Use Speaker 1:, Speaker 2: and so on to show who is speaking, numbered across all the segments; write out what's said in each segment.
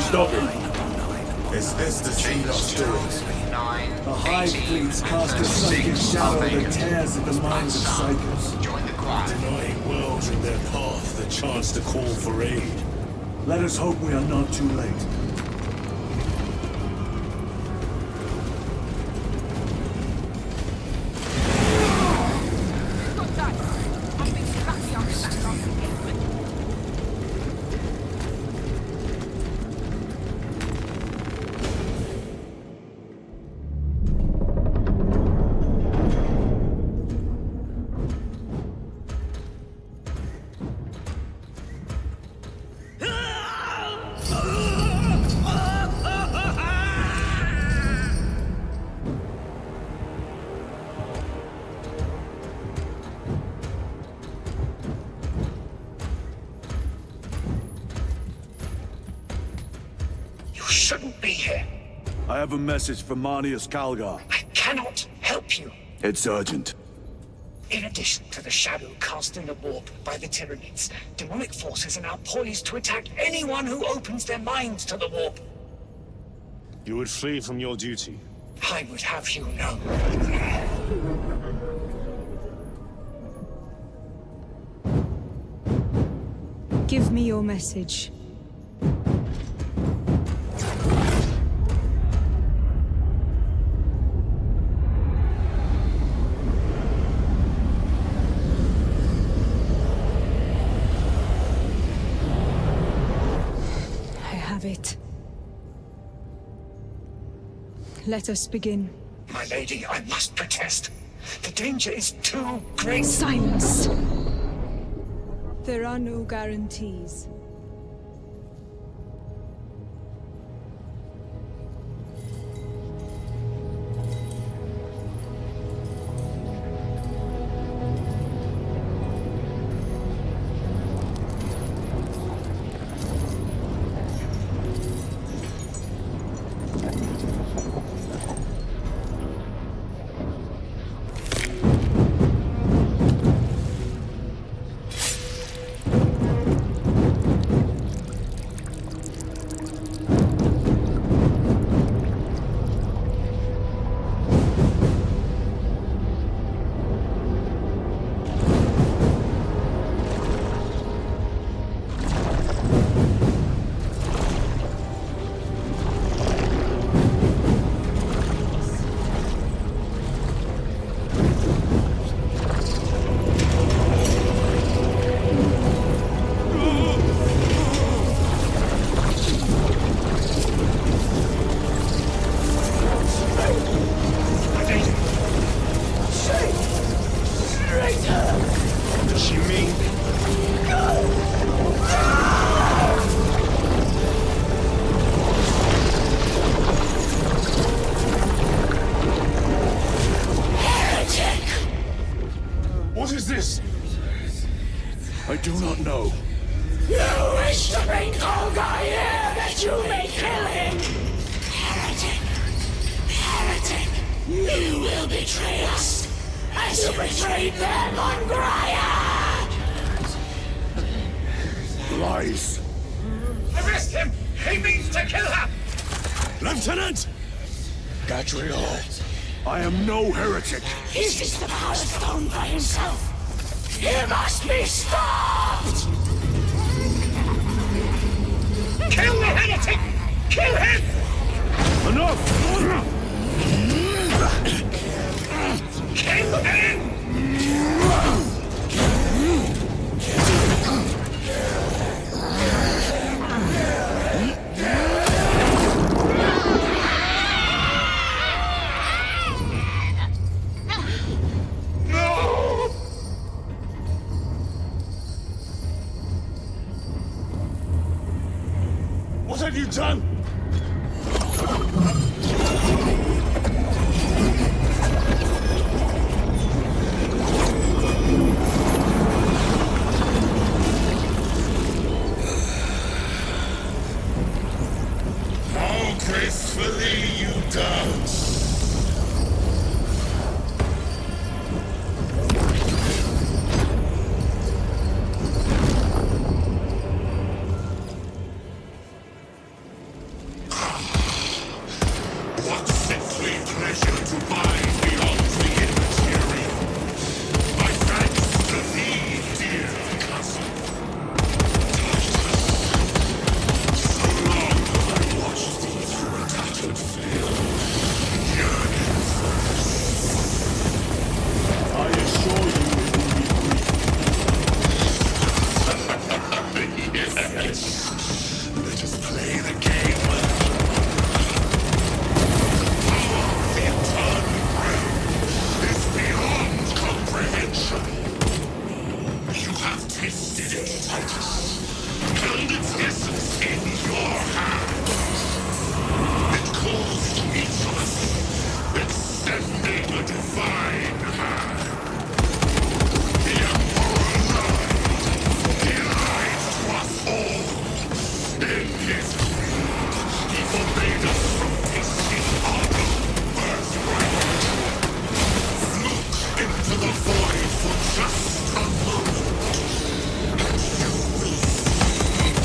Speaker 1: Stop him. It's best to speed up stories.
Speaker 2: The Hive fleets cast a sunken shadow that tears at the minds of psychers.
Speaker 1: Denying worlds in their path the chance to call for aid.
Speaker 2: Let us hope we are not too late.
Speaker 3: Shouldn't be here.
Speaker 4: I have a message from Marnius Calgar.
Speaker 3: I cannot help you.
Speaker 4: It's urgent.
Speaker 3: In addition to the shadow cast in the warp by the Tyranids, demonic forces are now poised to attack anyone who opens their minds to the warp.
Speaker 1: You would flee from your duty.
Speaker 3: I would have you know.
Speaker 5: Give me your message. It. Let us begin.
Speaker 3: My lady, I must protest. The danger is too great.
Speaker 5: Silence! There are no guarantees.
Speaker 1: What is this?
Speaker 4: I do not know.
Speaker 3: You wish to bring Olga here that you may kill him! Heretic! Heretic! You will betray us as you betrayed them on Graia!
Speaker 4: Lies.
Speaker 3: Arrest him! He means to kill her!
Speaker 4: Lieutenant! Gadriel, I am no heretic.
Speaker 3: He seeks the power stone by himself! He must be stopped! Kill the heretic! Kill him!
Speaker 4: Enough!
Speaker 3: Kill him!
Speaker 1: What have you done? How gracefully you dance!
Speaker 3: Titus, held its essence in your hand. It calls to each of us, extending a divine hand. The Emperor lied. He lied to us all. In his greed, he forbade us from tasting our own birthright. Look into the void for just a moment, and you will see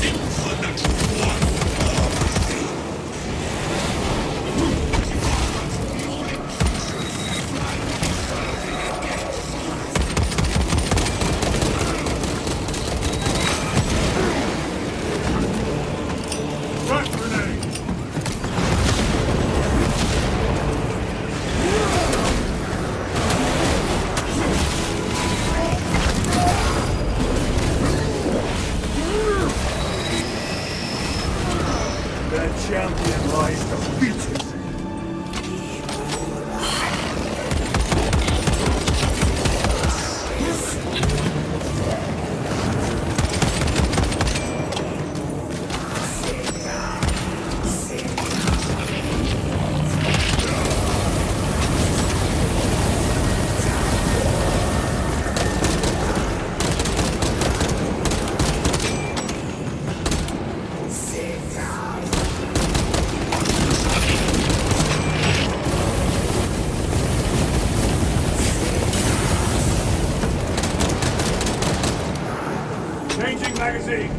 Speaker 3: infinite wonder.
Speaker 4: Front grenade!
Speaker 2: Their champion lies defeated.
Speaker 4: Changing magazine!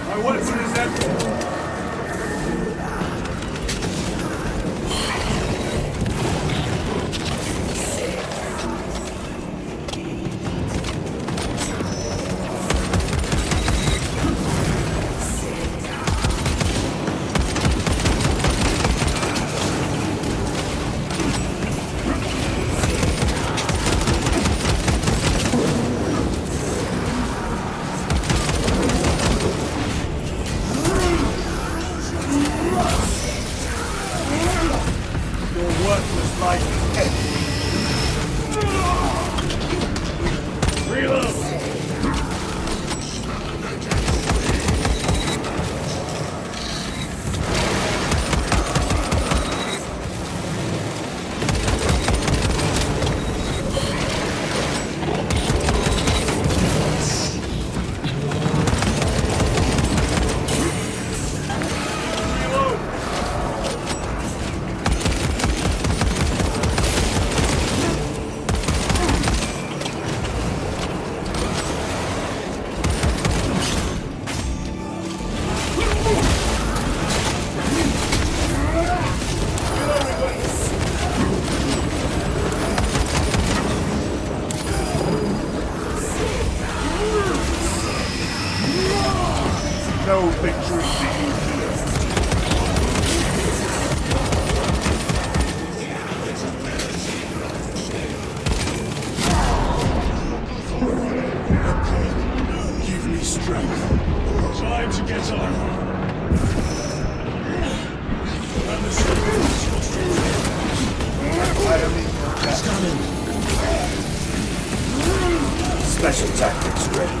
Speaker 4: My weapon is empty!
Speaker 2: Your worthless life is empty.
Speaker 4: Reload!
Speaker 2: No victory for you here.
Speaker 4: Give me strength. Time to get on. And the
Speaker 2: It's coming. Special tactics ready.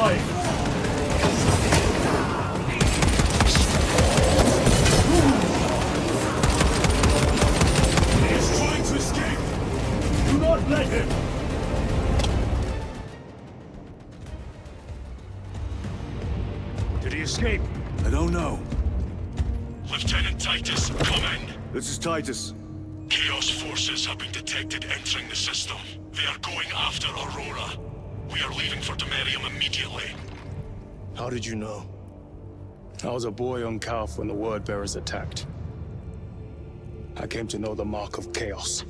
Speaker 4: alive!
Speaker 1: He is trying to escape!
Speaker 4: Do not let him!
Speaker 1: Did he escape?
Speaker 2: I don't know.
Speaker 1: Lieutenant Titus, come in.
Speaker 2: This is Titus.
Speaker 1: Chaos forces have been detected entering the system. They are going after Aurora. We are leaving for Demerium immediately.
Speaker 6: How did you know? I was a boy on Calf when the Word Bearers attacked. I came to know the mark of chaos.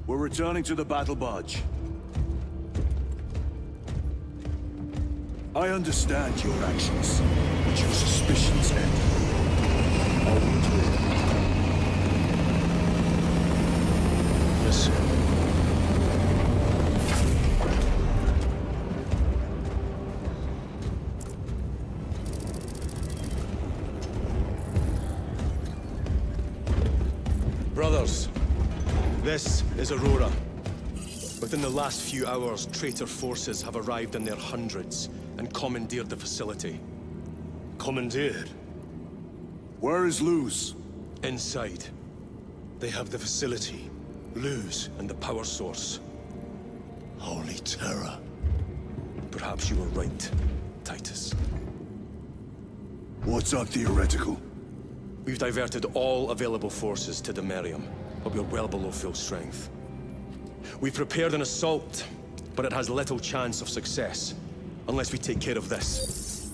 Speaker 2: We're returning to the battle barge. I understand your actions, but your suspicions end. Are we clear?
Speaker 6: Yes, sir.
Speaker 7: Brothers, this is Aurora. Within the last few hours, traitor forces have arrived in their hundreds and commandeered the facility.
Speaker 6: Commandeered.
Speaker 2: Where is Luz?
Speaker 7: Inside, they have the facility, Luz, and the power source.
Speaker 6: Holy terror.
Speaker 7: Perhaps you were right, Titus.
Speaker 2: What's our theoretical?
Speaker 7: We've diverted all available forces to Demerium, but we're well below full strength. We've prepared an assault, but it has little chance of success, unless we take care of this.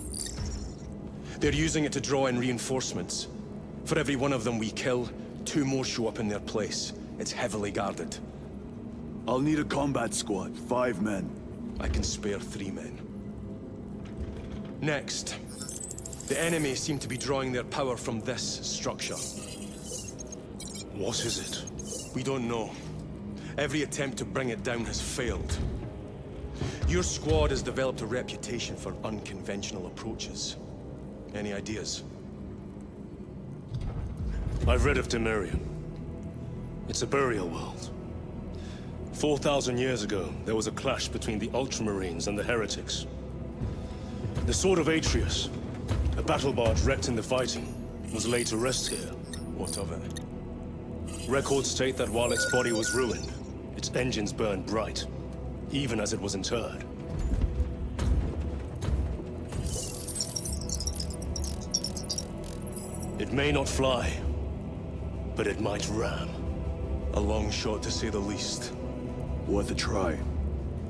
Speaker 7: They're using it to draw in reinforcements. For every one of them we kill, 2 more show up in their place. It's heavily guarded.
Speaker 2: I'll need a combat squad, 5 men.
Speaker 7: I can spare 3 men. Next, the enemy seem to be drawing their power from this structure.
Speaker 6: What is it?
Speaker 7: We don't know. Every attempt to bring it down has failed. Your squad has developed a reputation for unconventional approaches. Any ideas?
Speaker 6: I've read of Demerium. It's a burial world. 4,000 years ago, there was a clash between the Ultramarines and the Heretics. The Sword of Atreus, a battle barge wrecked in the fighting, was laid to rest here.
Speaker 7: What of it?
Speaker 6: Records state that while its body was ruined, its engines burned bright, even as it was interred. It may not fly, but it might ram.
Speaker 7: A long shot, to say the least.
Speaker 2: Worth a try.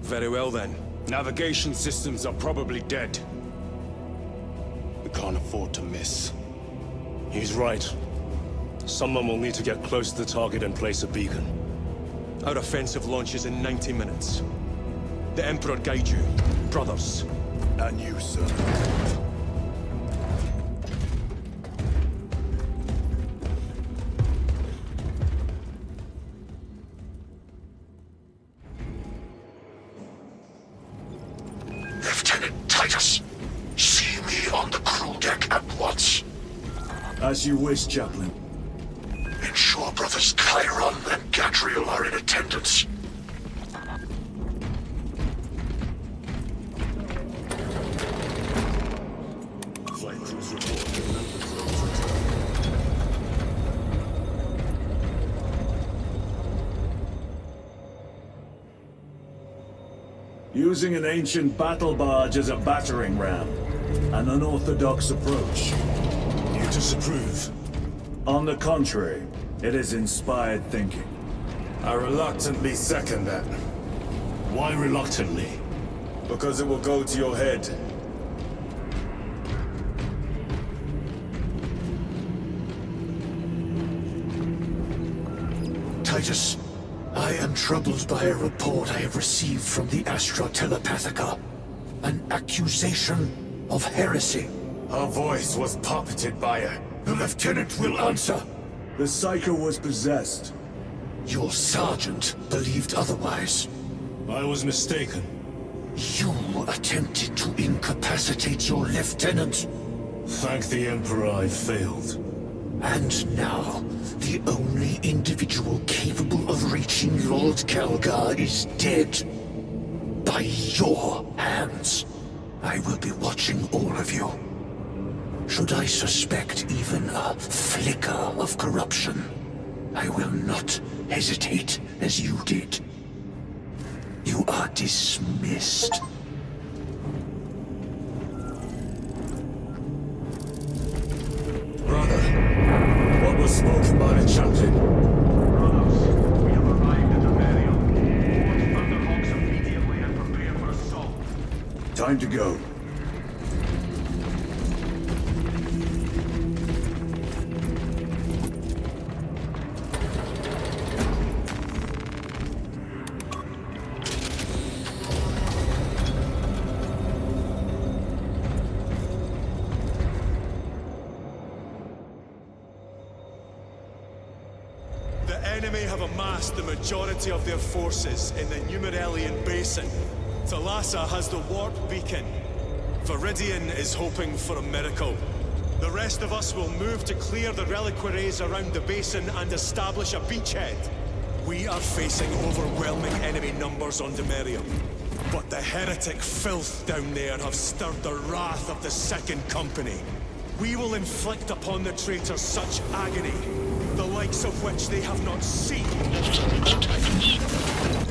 Speaker 7: Very well, then.
Speaker 8: Navigation systems are probably dead.
Speaker 6: We can't afford to miss. He's right. Someone will need to get close to the target and place a beacon.
Speaker 7: Our offensive launches in 90 minutes. The Emperor guide you, brothers.
Speaker 2: And you, sir.
Speaker 3: Lieutenant Titus, see me on the crew deck at once.
Speaker 2: As you wish, Chaplain.
Speaker 3: Ensure brothers Chiron and Gadriel are in attendance.
Speaker 1: Flight crews report.
Speaker 2: Using an ancient battle barge as a battering ram. An unorthodox approach.
Speaker 1: You disapprove?
Speaker 2: On the contrary, it is inspired thinking.
Speaker 8: I reluctantly second that,
Speaker 1: Why reluctantly?
Speaker 8: because it will go to your head.
Speaker 3: Titus, I am troubled by a report I have received from the Astra Telepathica. An accusation of heresy.
Speaker 8: Her voice was puppeted by her.
Speaker 3: The lieutenant will answer.
Speaker 2: The Psycho was possessed.
Speaker 3: Your sergeant believed otherwise.
Speaker 1: I was mistaken.
Speaker 3: You attempted to incapacitate your lieutenant.
Speaker 1: Thank the Emperor I failed.
Speaker 3: And now, the only individual capable of reaching Lord Calgar is dead.
Speaker 9: by your hands. I will be watching all of you. Should I suspect even a flicker of corruption, I will not hesitate as you did. You are dismissed.
Speaker 8: Brother, what was spoken by the chaplain?
Speaker 1: Brothers, we have arrived at the Merium. Board Thunderhawks immediately and prepare for assault.
Speaker 2: Time to go.
Speaker 7: The enemy have amassed the majority of their forces in the Numerelian Basin. Thalassa has the warp beacon. Viridian is hoping for a miracle. The rest of us will move to clear the reliquaries around the basin and establish a beachhead. We are facing overwhelming enemy numbers on Demerium. But the heretic filth down there have stirred the wrath of the Second Company. We will inflict upon the traitors such agony, the likes of which they have not seen.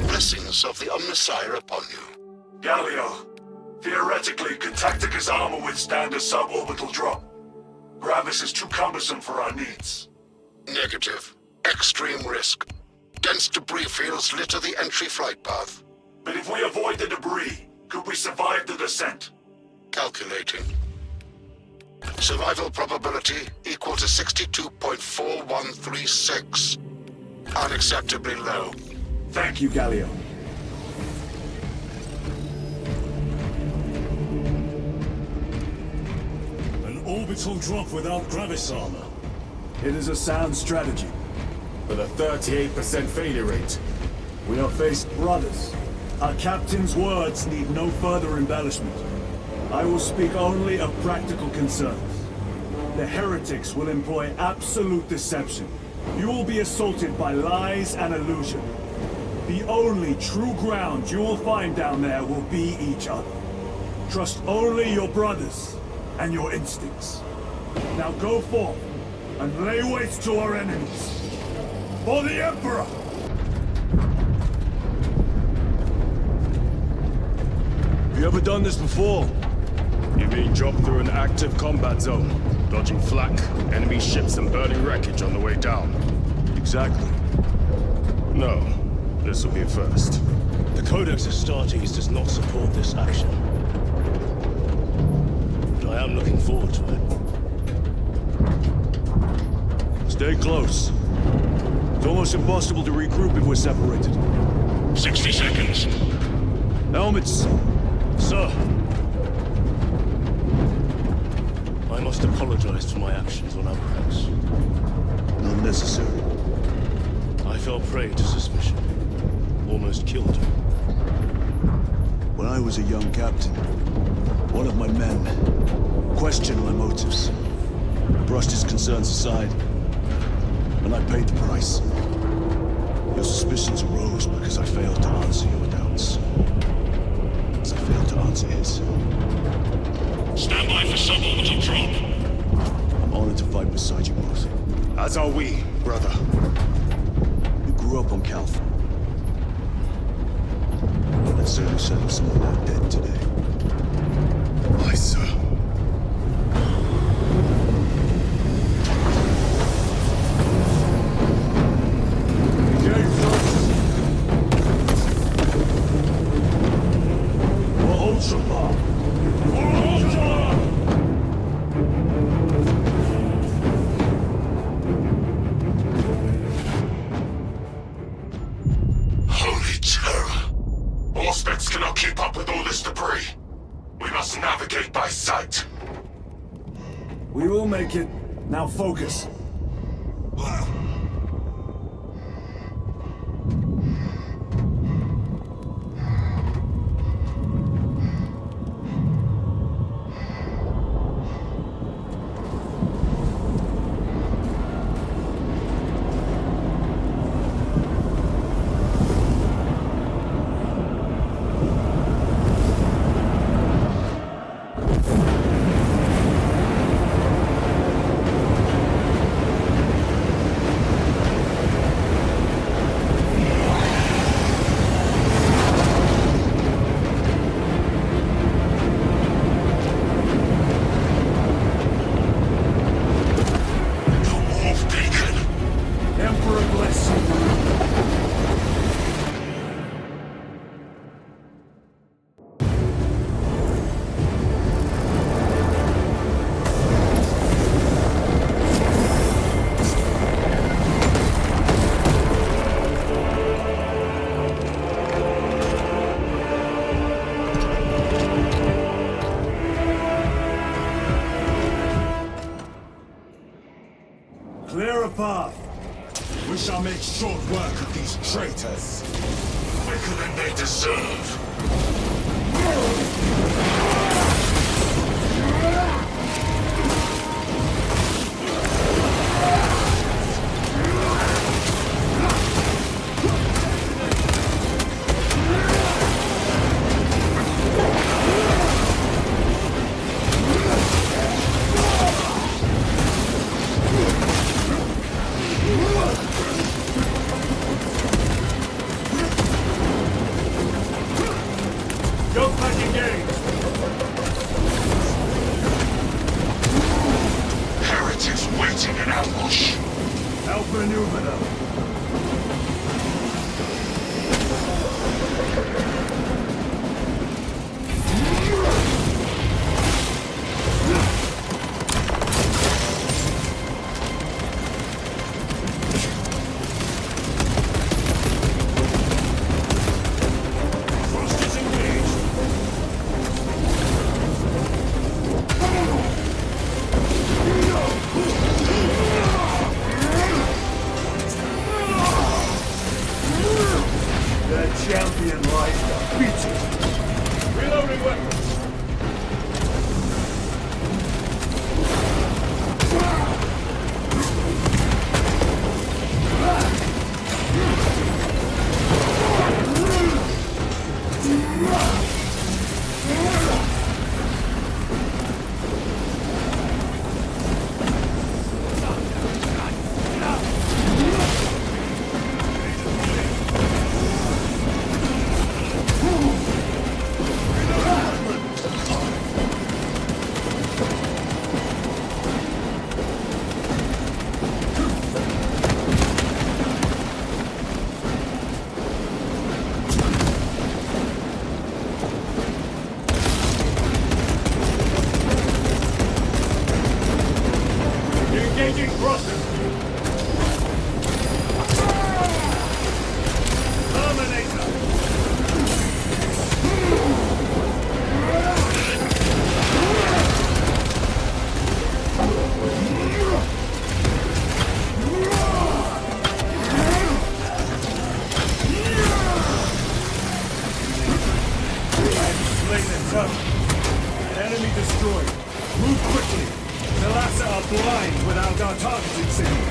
Speaker 9: Blessings of the Omnissiah upon you.
Speaker 2: Galio, theoretically, could Tactica's armor withstand a suborbital drop? Gravis is too cumbersome for our needs.
Speaker 9: Negative. Extreme risk. Dense debris fields litter the entry flight path.
Speaker 2: But if we avoid the debris, could we survive the descent?
Speaker 9: Calculating. Survival probability equal to 62.4136. Unacceptably low.
Speaker 2: Thank you, Galio.
Speaker 6: An orbital drop without Gravis armor.
Speaker 2: It is a sound strategy.
Speaker 8: With a 38% failure rate.
Speaker 2: We are faced brothers. Our captain's words need no further embellishment. I will speak only of practical concerns. The heretics will employ absolute deception. You will be assaulted by lies and illusion. The only true ground you will find down there will be each other. Trust only your brothers and your instincts. Now go forth and lay waste to our enemies. For the Emperor!
Speaker 6: Have you ever done this before?
Speaker 8: You mean drop through an active combat zone, dodging flak, enemy ships and burning wreckage on the way down?
Speaker 6: Exactly.
Speaker 8: No, this will be a first.
Speaker 6: The Codex Astartes does not support this action. But I am looking forward to it. Stay close. It's almost impossible to regroup if we're separated.
Speaker 1: 60 seconds.
Speaker 6: Helmets! Sir! I must apologize for my actions on Abrax.
Speaker 2: Not necessary.
Speaker 6: I fell prey to suspicion. Almost killed you.
Speaker 2: When I was a young captain, one of my men questioned my motives, brushed his concerns aside, and I paid the price. Your suspicions arose because I failed to answer your doubts. As I failed to answer his.
Speaker 1: Stand by for suborbital drop.
Speaker 2: I'm honored to fight beside you both.
Speaker 8: As are we, brother.
Speaker 2: We grew up on Calth. That certainly settle some of our dead today.
Speaker 8: Aye, sir.
Speaker 1: Holy terror. Auspex cannot keep up with all this debris. We must navigate by sight.
Speaker 2: We will make it. Now focus. I'll make short work of these traitors.
Speaker 1: Quicker than they deserve.
Speaker 2: Go back engaged!
Speaker 1: Heretics waiting in ambush.
Speaker 2: Outmaneuver them. Champion life beaten. Reloading weapons. Engaging crossing. Terminator. Slain and tough. Enemy destroyed. Move quickly. The Lhasa are blind without our targeting signal.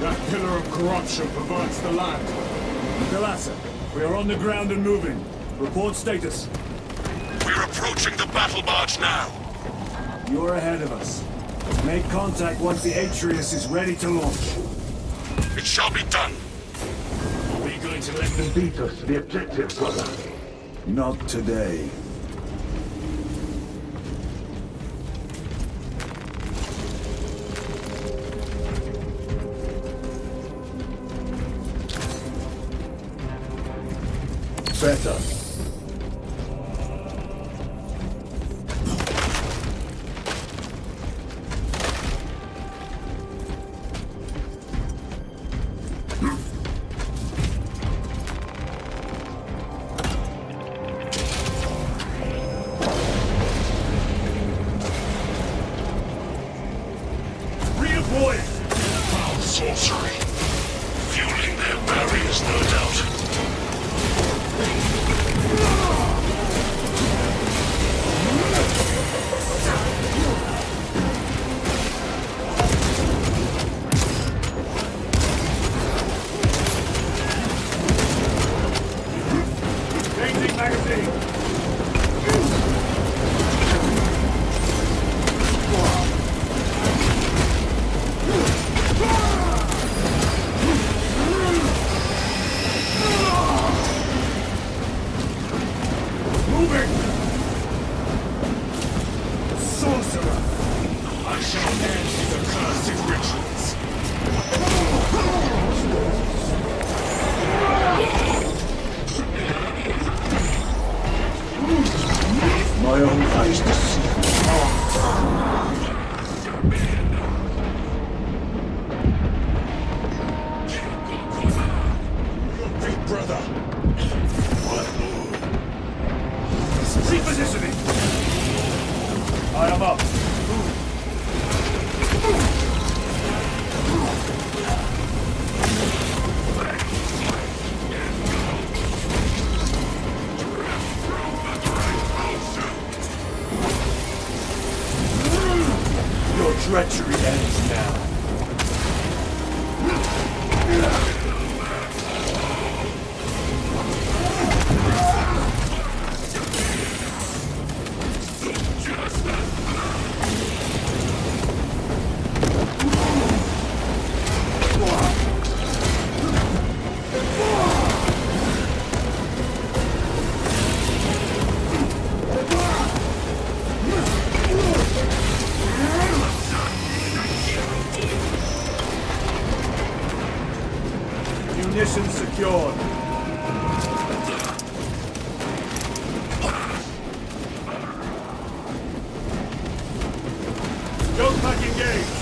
Speaker 2: That pillar of corruption perverts the land. The Lhasa, we are on the ground and moving. Report status.
Speaker 1: We're approaching the battle barge now.
Speaker 2: You're ahead of us. Make contact once the Atreus is ready to launch.
Speaker 1: It shall be done.
Speaker 2: Are we going to let them beat us to the objective, brother? Not today. Better. Redeploy!
Speaker 1: Foul sorcery. Fueling their barriers, no doubt.
Speaker 2: Changing magazine! Moving! Sorcerer!
Speaker 1: I shall end these accursed rituals.
Speaker 2: My own eyes to see.
Speaker 1: Big brother.
Speaker 2: Repositioning! I am up. treachery ends now. Munitions secured. Go back engaged.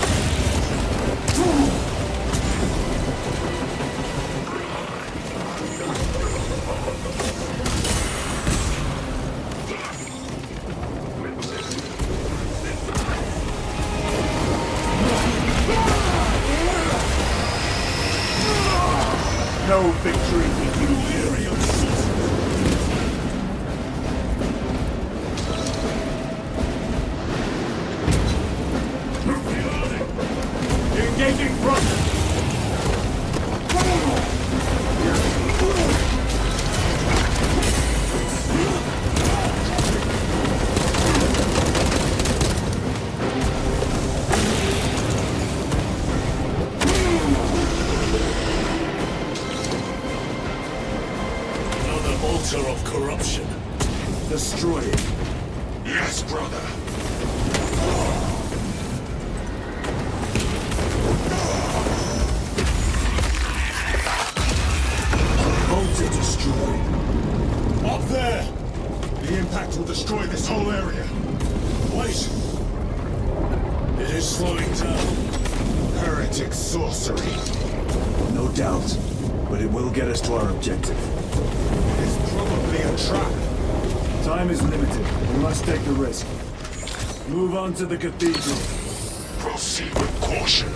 Speaker 2: No victory with you, Imperial Caesar. Engaging front.
Speaker 1: Altar of corruption.
Speaker 2: Destroy it.
Speaker 1: Yes, brother.
Speaker 2: Altar destroyed.
Speaker 1: Up there! The impact will destroy this whole area. Wait! It is slowing down. Heretic sorcery.
Speaker 2: No doubt, but it will get us to our objective.
Speaker 1: It's probably a trap.
Speaker 2: Time is limited. We must take the risk. Move on to the cathedral.
Speaker 1: Proceed with caution.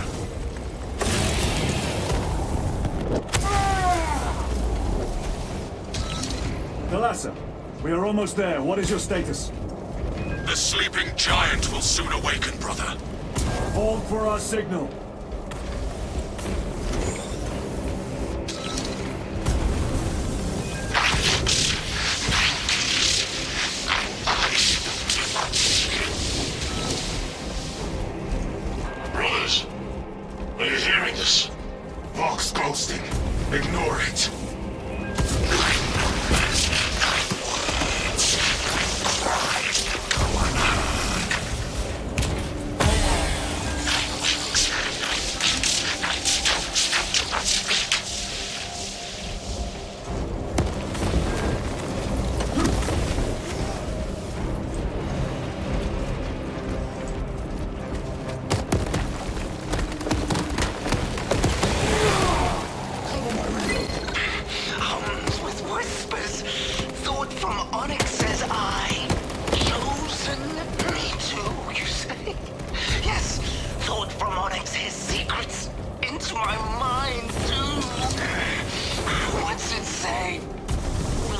Speaker 2: Thalassa, we are almost there. What is your status?
Speaker 1: The sleeping giant will soon awaken, brother.
Speaker 2: Hold for our signal.
Speaker 1: Brothers, are you hearing this? Vox ghosting. Ignore it.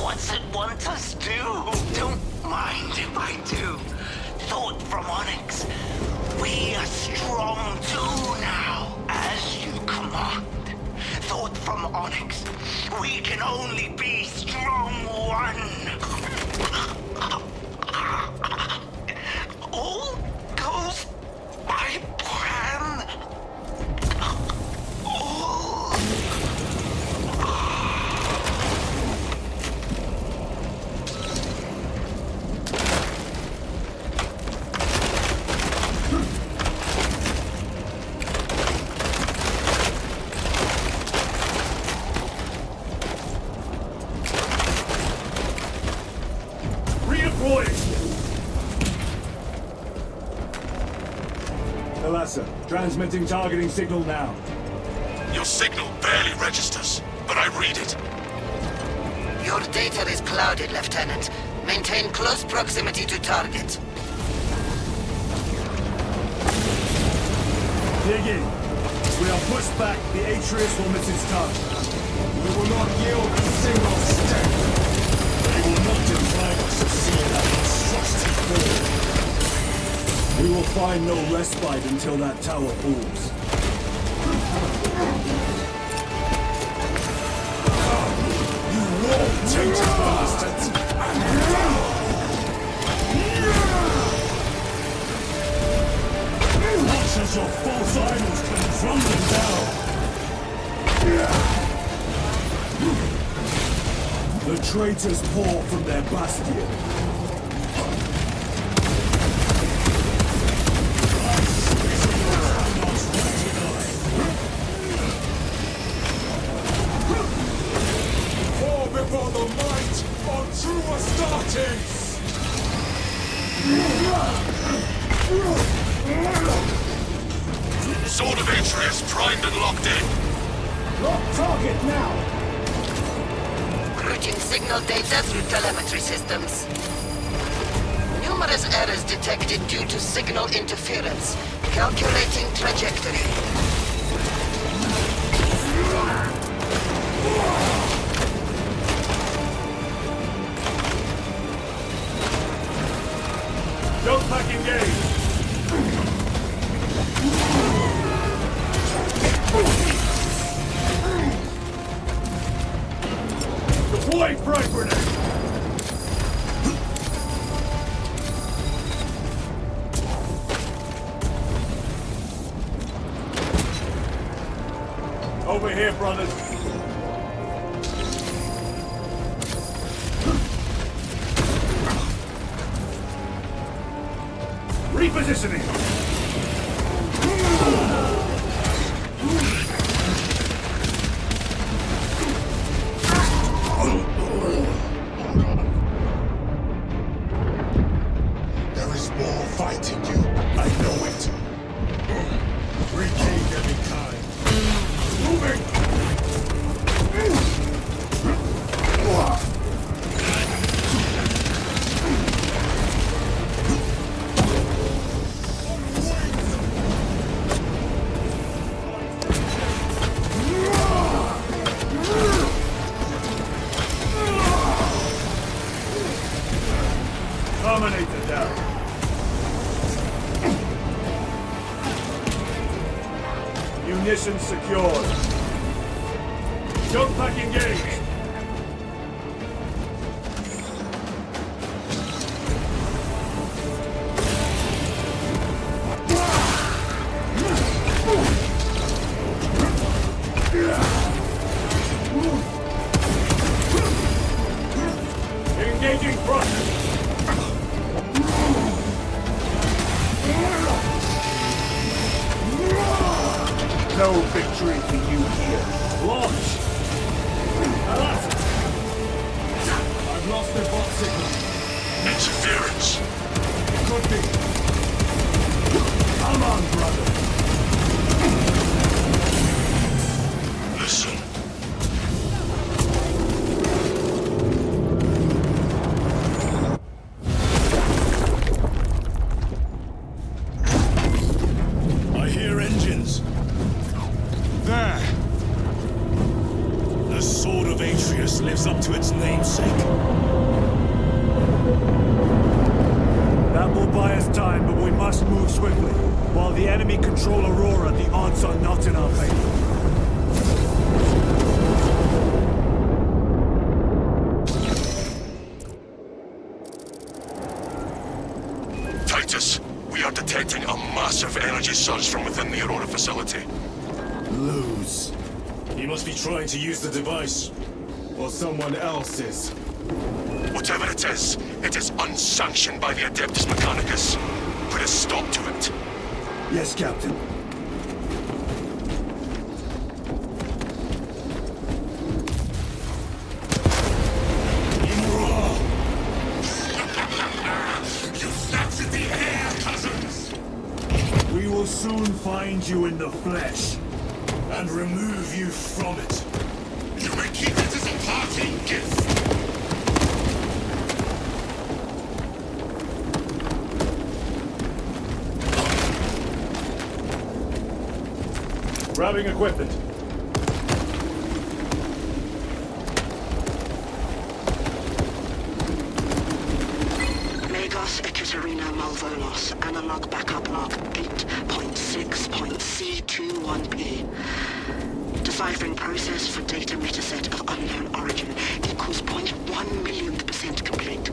Speaker 3: What's it want us to do? Don't mind if I do. Thought from Onyx. We are strong too now, as you command. Thought from Onyx. We can only be strong one. All goes by plan.
Speaker 2: Thalassa, transmitting targeting signal now.
Speaker 1: Your signal barely registers, but I read it.
Speaker 10: Your data is clouded, Lieutenant. Maintain close proximity to target.
Speaker 2: Dig in. If we are pushed back, the Atreus will miss its target.
Speaker 1: We will not yield a single step. They will not deprive us of seeing that monstrosity fall.
Speaker 2: We will find no respite until that tower falls.
Speaker 1: You war-tainted bastards! Watch as your false idols come crumbling down!
Speaker 2: The traitors pour from their bastion.
Speaker 1: Fall before the might of true Astartes!
Speaker 8: Sword of Atreus primed and locked in.
Speaker 4: Lock target now!
Speaker 10: Routing signal data through telemetry systems. Numerous errors detected due to signal interference. Calculating trajectory.
Speaker 2: Jump pack engaged! Deploy frag grenade! Over here, brothers. Repositioning!
Speaker 1: There is more fight in you. I know it. Regain every kind. Moving!
Speaker 2: Terminator down. Munitions secured. Jump pack engaged. Engaging front. No victory for you here. Launch! Alas! I've lost the bot signal.
Speaker 8: Interference.
Speaker 2: Could be. Come on, brother.
Speaker 8: Listen.
Speaker 1: I hear engines. There! The Sword of Atreus lives up to its namesake.
Speaker 2: That will buy us time, but we must move swiftly. While the enemy control Aurora, the odds are not in our favor.
Speaker 8: Titus, we are detecting a massive energy surge from within the Aurora facility.
Speaker 1: Lose. He must be trying to use the device. Or someone else is.
Speaker 8: Whatever it is unsanctioned by the Adeptus Mechanicus. Put a stop to it.
Speaker 2: Yes, Captain. We will soon find you in the flesh.
Speaker 1: And remove you from it.
Speaker 8: You may keep it as a parting gift.
Speaker 2: Grabbing equipment.
Speaker 10: Magos Ekaterina Multi. Malvolos, analog backup log 8.6.C21P. Deciphering process for data metaset of unknown origin equals 0.1 millionth % complete.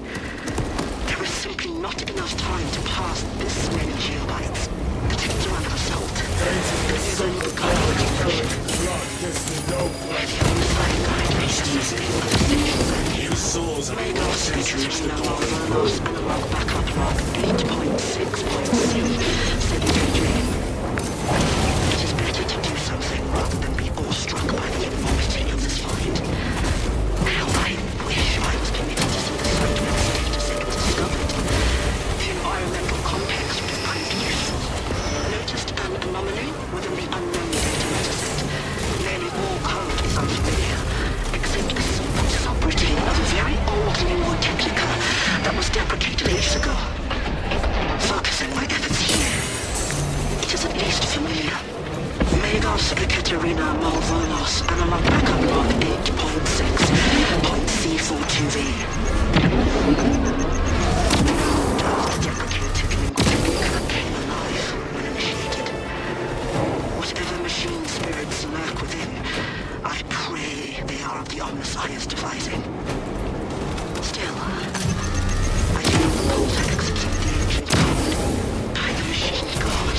Speaker 10: There is simply not enough time to pass this many geobytes. The teams are under assault.
Speaker 1: New souls and watchers reach the door.
Speaker 10: Analog backup log 8.6.C7P. It is better to do something rather than be awestruck by the enormity of this find. How I wish I was permitted to see the site where this dataset was discovered. The environmental context would have proved useful. Noticed an anomaly within the unknown data metaset. Nearly all code is unfamiliar, except a simple subroutine of a very old Linwood Technica that was deprecated ages ago. Focusing my efforts here. It is at least familiar. Megos Ekaterina Malvolos, analog backup log 8.6.C42V. The deprecated Linwood Technica came alive when initiated. Whatever machine spirits lurk within, I pray they are of the Omnissiah's devising. Still, I feel the cortex of the ancient code by the machine god.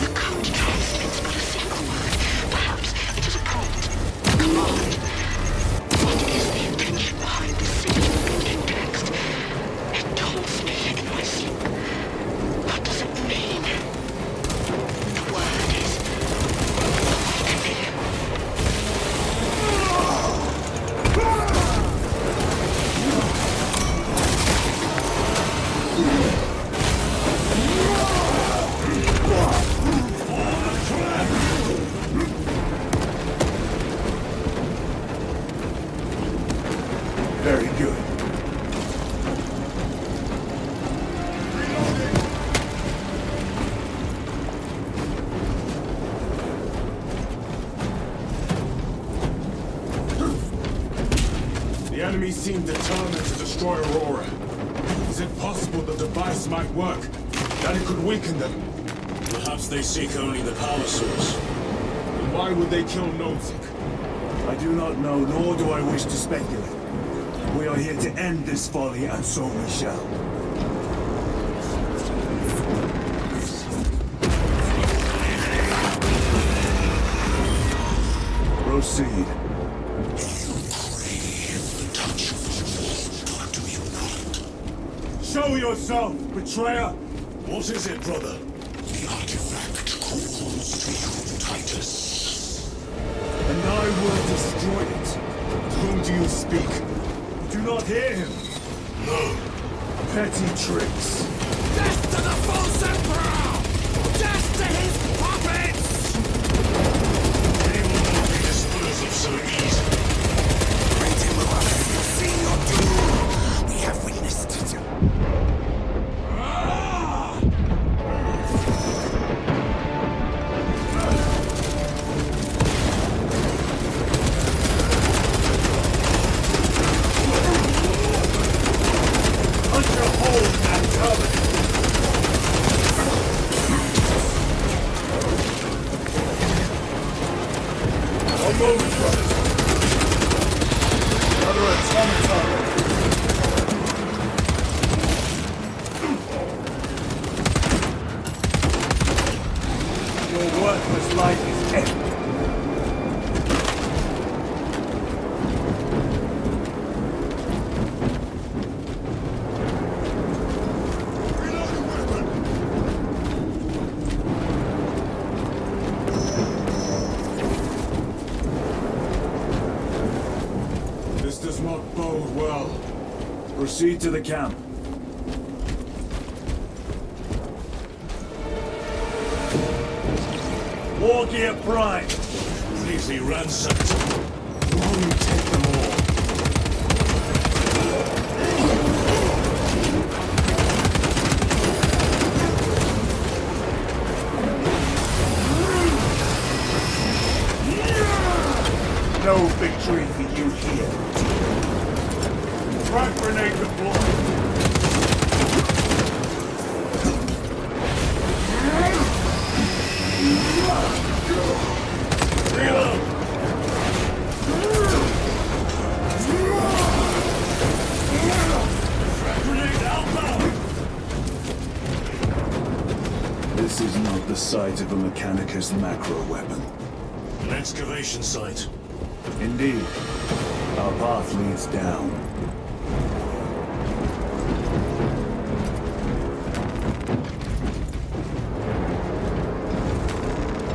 Speaker 10: The code translates but a single word. Perhaps it is a prompt, a command. What is the intention behind this singular blinking text? It taunts me in my sleep. What does it mean? The word is awakening.
Speaker 2: Very good.
Speaker 1: The enemy seem determined to destroy Aurora. Is it possible the device might work? That it could weaken them? Perhaps they seek only the power source. Then why would they kill Nozick?
Speaker 2: I do not know, nor do I wish to speculate. We are here to end this folly, and so we shall. Proceed. Show yourself, betrayer!
Speaker 1: What is it, brother?
Speaker 9: The artifact calls to you, Titus.
Speaker 2: And I will destroy it. To whom do you speak? Do not hear him.
Speaker 1: No.
Speaker 2: Petty tricks.
Speaker 3: Death to the false emperor! Death to his puppets!
Speaker 1: They will not be disposed of so easily.
Speaker 3: Great Emperor, you've seen your doom! We have witnessed it.
Speaker 2: Punch your hole in that turret! One moment, brothers. Another automaton. Your worthless life is empty.
Speaker 1: This does not bode well.
Speaker 2: Proceed to the camp. War Gear Prime.
Speaker 1: Completely ransacked. Why don't you take them all?
Speaker 2: No victory for you here. Frag grenade deployed. This is not the site of a Mechanicus macro weapon.
Speaker 1: An excavation site.
Speaker 2: Indeed. Our path leads down.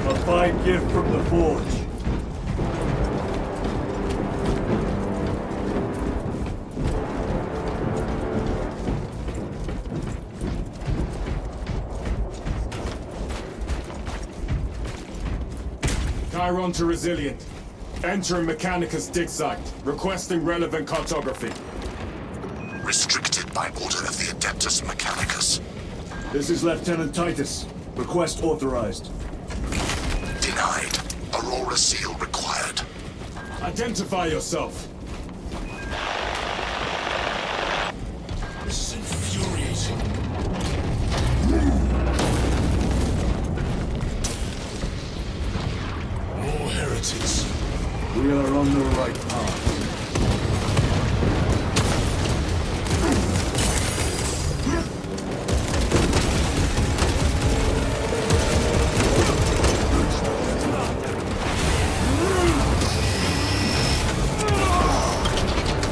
Speaker 2: A fine gift from the forge.
Speaker 1: Chiron to Resilient. Entering Mechanicus dig site. Requesting relevant cartography.
Speaker 9: Restricted by order of the Adeptus Mechanicus.
Speaker 2: This is Lieutenant Titus. Request authorized.
Speaker 9: Denied. Aurora seal required.
Speaker 1: Identify yourself. This is infuriating. More heretics.
Speaker 2: We are on the right path.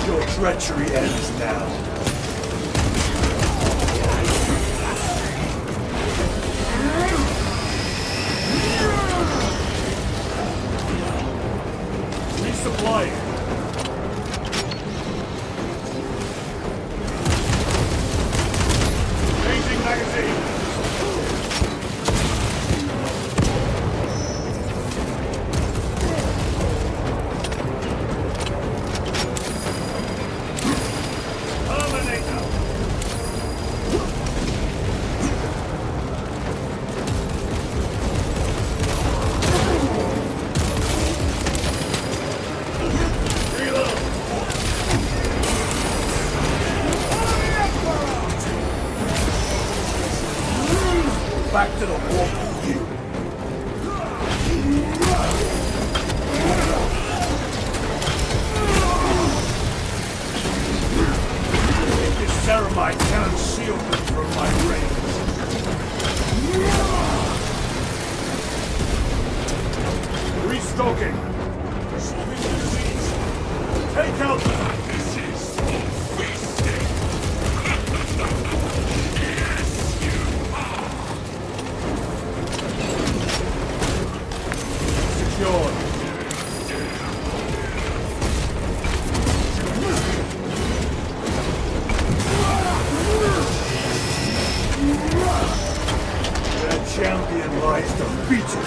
Speaker 2: Your treachery ends now. Resupplying. Changing magazine. Terminator. Back to the wall, you. This ceramite cannot shield them from my range. Restocking. Take out the... This is wasted. Secured. Their champion lies defeated.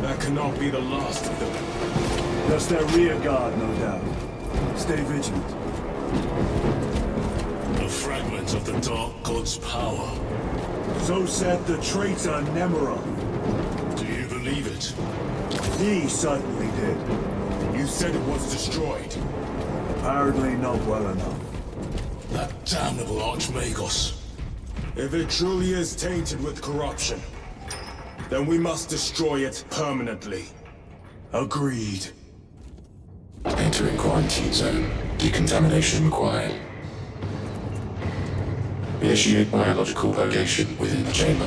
Speaker 1: That cannot be the last of them.
Speaker 2: Just their rear guard, no doubt. Stay vigilant.
Speaker 1: A fragment of the Dark God's power.
Speaker 2: So said the traitor Nemerov.
Speaker 1: Do you believe it?
Speaker 2: He certainly did.
Speaker 1: You said it was destroyed.
Speaker 2: Apparently not well enough.
Speaker 1: That damnable Archmagos. If it truly is tainted with corruption, then we must destroy it permanently.
Speaker 2: Agreed.
Speaker 11: Entering quarantine zone. Decontamination required. Initiate biological purgation within the chamber.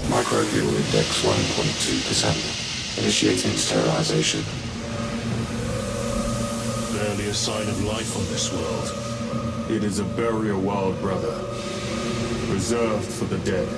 Speaker 11: Microbial index 1.2%. Initiating sterilization.
Speaker 1: Barely a sign of life on this world.
Speaker 2: It is a burial world, brother. Reserved for the dead.